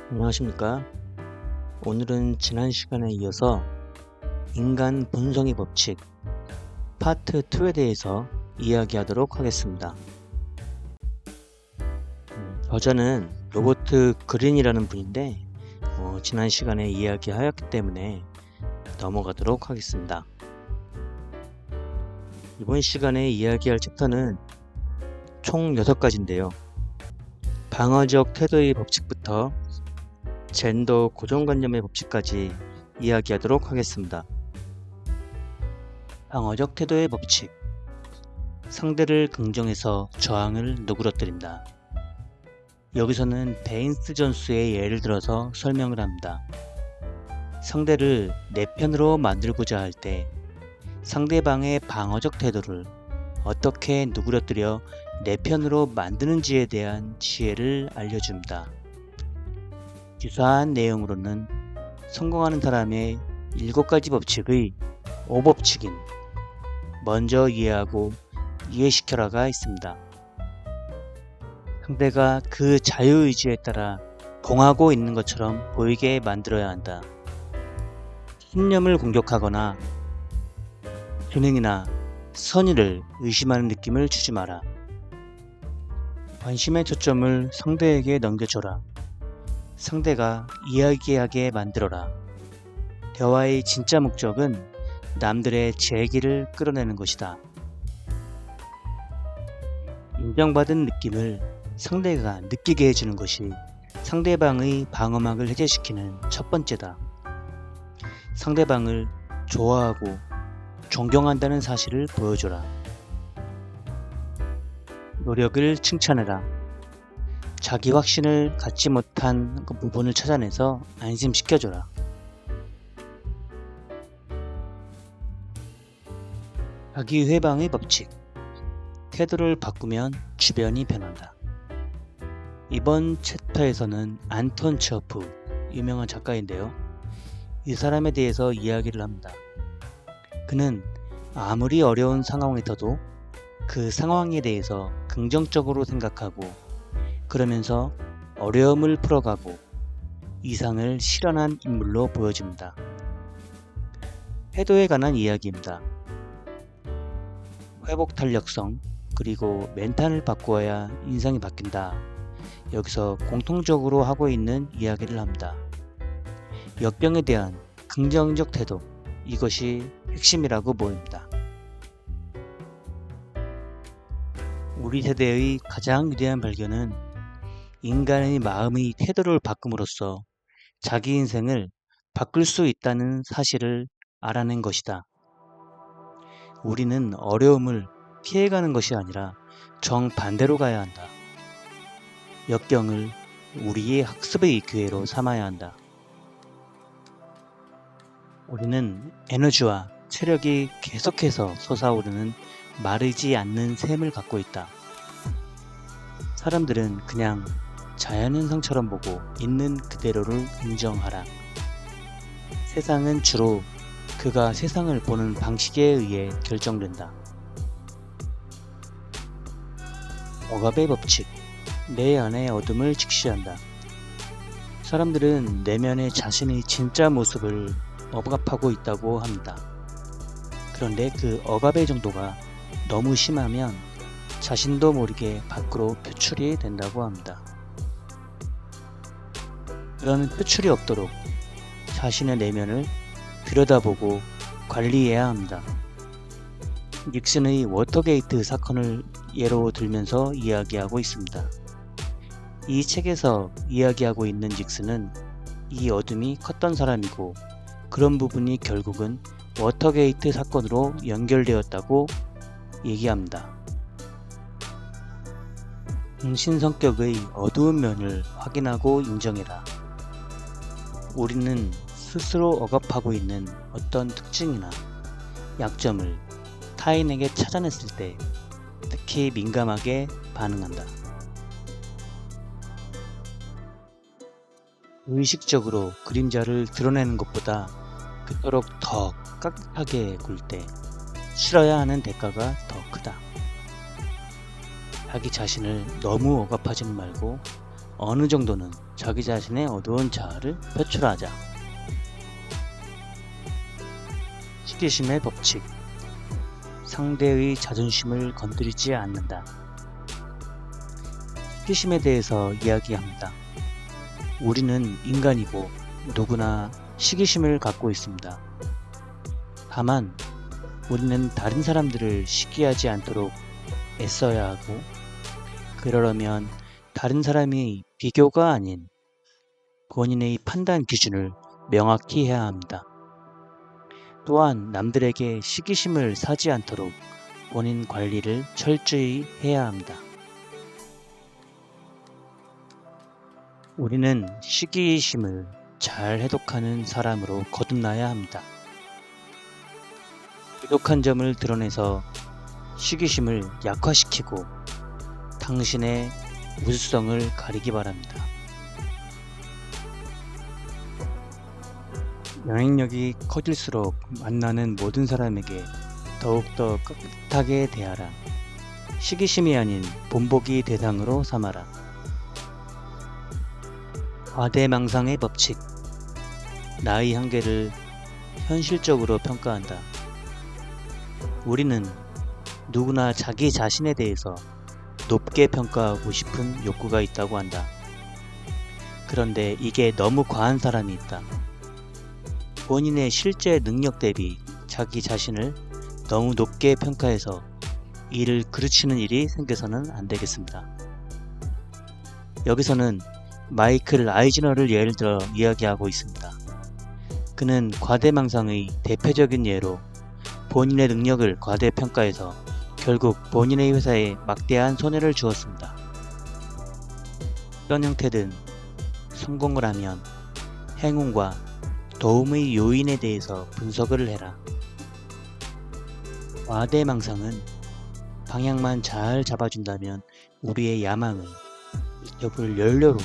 안녕하십니까. 오늘은 지난 시간에 이어서 인간 본성의 법칙 파트 2에 대해서 이야기하도록 하겠습니다. 저자는 로버트 그린이라는 분인데 지난 시간에 이야기하였기 때문에 넘어가도록 하겠습니다. 이번 시간에 이야기할 챕터는 총 6가지인데요. 방어적 태도의 법칙부터 젠더 고정관념의 법칙까지 이야기하도록 하겠습니다. 방어적 태도의 법칙. 상대를 긍정해서 저항을 누그러뜨린다. 여기서는 베인스 전수의 예를 들어서 설명을 합니다. 상대를 내 편으로 만들고자 할 때 상대방의 방어적 태도를 어떻게 누그러뜨려 내 편으로 만드는지에 대한 지혜를 알려줍니다. 유사한 내용으로는 성공하는 사람의 7가지 법칙의 5법칙인 먼저 이해하고 이해시켜라가 있습니다. 상대가 그 자유의지에 따라 공하고 있는 것처럼 보이게 만들어야 한다. 신념을 공격하거나 균형이나 선의를 의심하는 느낌을 주지 마라. 관심의 초점을 상대에게 넘겨줘라. 상대가 이야기하게 만들어라. 대화의 진짜 목적은 남들의 재기를 끌어내는 것이다. 인정받은 느낌을 상대가 느끼게 해주는 것이 상대방의 방어막을 해제시키는 첫 번째다. 상대방을 좋아하고 존경한다는 사실을 보여줘라. 노력을 칭찬해라. 자기 확신을 갖지 못한 그 부분을 찾아내서 안심시켜줘라. 자기 회방의 법칙. 태도를 바꾸면 주변이 변한다. 이번 챕터에서는 안톤 체호프, 유명한 작가인데요. 이 사람에 대해서 이야기를 합니다. 그는 아무리 어려운 상황에서도 그 상황에 대해서 긍정적으로 생각하고 그러면서 어려움을 풀어가고 이상을 실현한 인물로 보여집니다. 태도에 관한 이야기입니다. 회복 탄력성 그리고 멘탈을 바꾸어야 인상이 바뀐다. 여기서 공통적으로 하고 있는 이야기를 합니다. 역병에 대한 긍정적 태도, 이것이 핵심이라고 보입니다. 우리 세대의 가장 위대한 발견은 인간의 마음의 태도를 바꿈으로써 자기 인생을 바꿀 수 있다는 사실을 알아낸 것이다. 우리는 어려움을 피해가는 것이 아니라 정반대로 가야 한다. 역경을 우리의 학습의 기회로 삼아야 한다. 우리는 에너지와 체력이 계속해서 솟아오르는 마르지 않는 샘을 갖고 있다. 사람들은 그냥 자연현상처럼 보고 있는 그대로를 인정하라. 세상은 주로 그가 세상을 보는 방식에 의해 결정된다. 억압의 법칙. 내 안의 어둠을 직시한다. 사람들은 내면의 자신의 진짜 모습을 억압하고 있다고 합니다. 그런데 그 억압의 정도가 너무 심하면 자신도 모르게 밖으로 표출이 된다고 합니다. 그런 표출이 없도록 자신의 내면을 들여다보고 관리해야 합니다. 닉슨의 워터게이트 사건을 예로 들면서 이야기하고 있습니다. 이 책에서 이야기하고 있는 닉슨은 이 어둠이 컸던 사람이고 그런 부분이 결국은 워터게이트 사건으로 연결되었다고 얘기합니다. 당신 성격의 어두운 면을 확인하고 인정해라. 우리는 스스로 억압하고 있는 어떤 특징이나 약점을 타인에게 찾아냈을 때 특히 민감하게 반응한다. 의식적으로 그림자를 드러내는 것보다 그토록 더 깍듯하게 굴 때 치러야 하는 대가가 더 크다. 자기 자신을 너무 억압하지는 말고 어느 정도는 자기 자신의 어두운 자아를 표출하자. 시기심의 법칙. 상대의 자존심을 건드리지 않는다. 시기심에 대해서 이야기합니다. 우리는 인간이고 누구나 시기심을 갖고 있습니다. 다만 우리는 다른 사람들을 시기하지 않도록 애써야 하고, 그러려면 다른 사람이 비교가 아닌 본인의 판단 기준을 명확히 해야 합니다. 또한 남들에게 시기심을 사지 않도록 본인 관리를 철저히 해야 합니다. 우리는 시기심을 잘 해독하는 사람으로 거듭나야 합니다. 부족한 점을 드러내서 시기심을 약화시키고 당신의 우수성을 가리기 바랍니다. 영향력이 커질수록 만나는 모든 사람에게 더욱더 깍듯하게 대하라. 시기심이 아닌 본보기 대상으로 삼아라. 과대망상의 법칙. 나의 한계를 현실적으로 평가한다. 우리는 누구나 자기 자신에 대해서 높게 평가하고 싶은 욕구가 있다고 한다. 그런데 이게 너무 과한 사람이 있다. 본인의 실제 능력 대비 자기 자신을 너무 높게 평가해서 이를 그르치는 일이 생겨서는 안 되겠습니다. 여기서는 마이클 아이즈너를 예를 들어 이야기하고 있습니다. 그는 과대망상의 대표적인 예로 본인의 능력을 과대평가해서 결국 본인의 회사에 막대한 손해를 주었습니다. 이런 형태든 성공을 하면 행운과 도움의 요인에 대해서 분석을 해라. 과대망상은 방향만 잘 잡아준다면 우리의 야망을 잊혀볼 연료로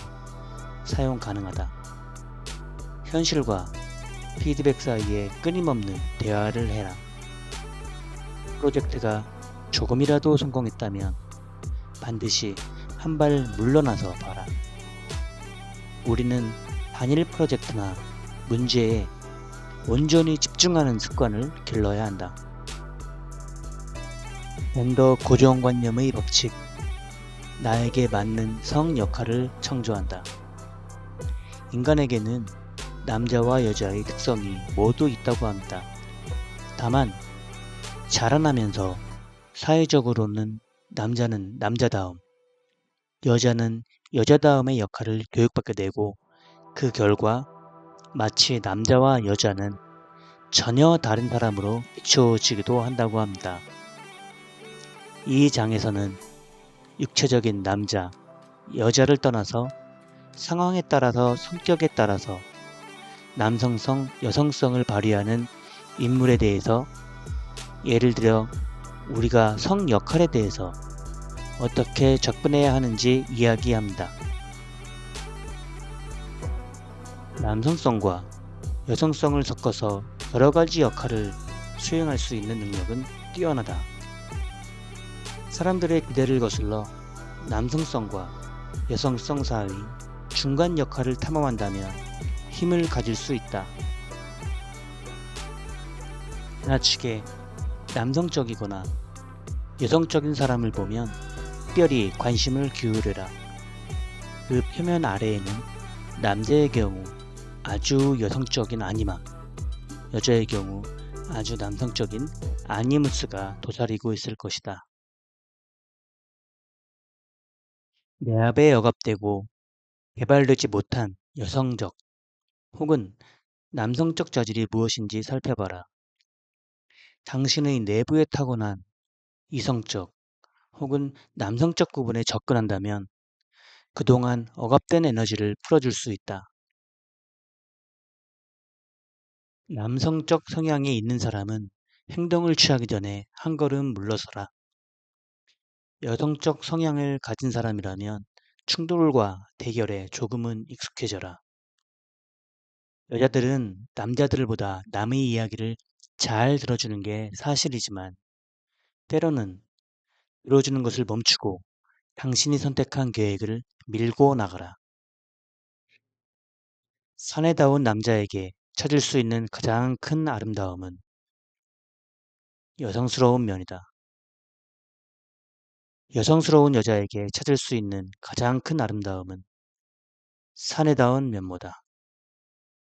사용 가능하다. 현실과 피드백 사이에 끊임없는 대화를 해라. 프로젝트가 조금이라도 성공했다면 반드시 한 발 물러나서 봐라. 우리는 단일 프로젝트나 문제에 온전히 집중하는 습관을 길러야 한다. 젠더 고정관념의 법칙. 나에게 맞는 성 역할을 창조한다. 인간에게는 남자와 여자의 특성이 모두 있다고 합니다. 다만 자라나면서 사회적으로는 남자는 남자다움, 여자는 여자다움의 역할을 교육받게 되고, 그 결과 마치 남자와 여자는 전혀 다른 사람으로 비춰지기도 한다고 합니다. 이 장에서는 육체적인 남자, 여자를 떠나서 상황에 따라서 성격에 따라서 남성성, 여성성을 발휘하는 인물에 대해서, 예를 들어 우리가 성 역할에 대해서 어떻게 접근해야 하는지 이야기합니다. 남성성과 여성성을 섞어서 여러 가지 역할을 수행할 수 있는 능력은 뛰어나다. 사람들의 기대를 거슬러 남성성과 여성성 사이 중간 역할을 탐험한다면 힘을 가질 수 있다. 지나치게 남성적이거나 여성적인 사람을 보면 특별히 관심을 기울여라. 그 표면 아래에는 남자의 경우 아주 여성적인 아니마, 여자의 경우 아주 남성적인 아니무스가 도사리고 있을 것이다. 내압에 억압되고 개발되지 못한 여성적 혹은 남성적 자질이 무엇인지 살펴봐라. 당신의 내부에 타고난 이성적 혹은 남성적 부분에 접근한다면 그동안 억압된 에너지를 풀어줄 수 있다. 남성적 성향이 있는 사람은 행동을 취하기 전에 한 걸음 물러서라. 여성적 성향을 가진 사람이라면 충돌과 대결에 조금은 익숙해져라. 여자들은 남자들보다 남의 이야기를 잘 들어주는 게 사실이지만 때로는 들어주는 것을 멈추고 당신이 선택한 계획을 밀고 나가라. 사내다운 남자에게 찾을 수 있는 가장 큰 아름다움은 여성스러운 면이다. 여성스러운 여자에게 찾을 수 있는 가장 큰 아름다움은 사내다운 면모다.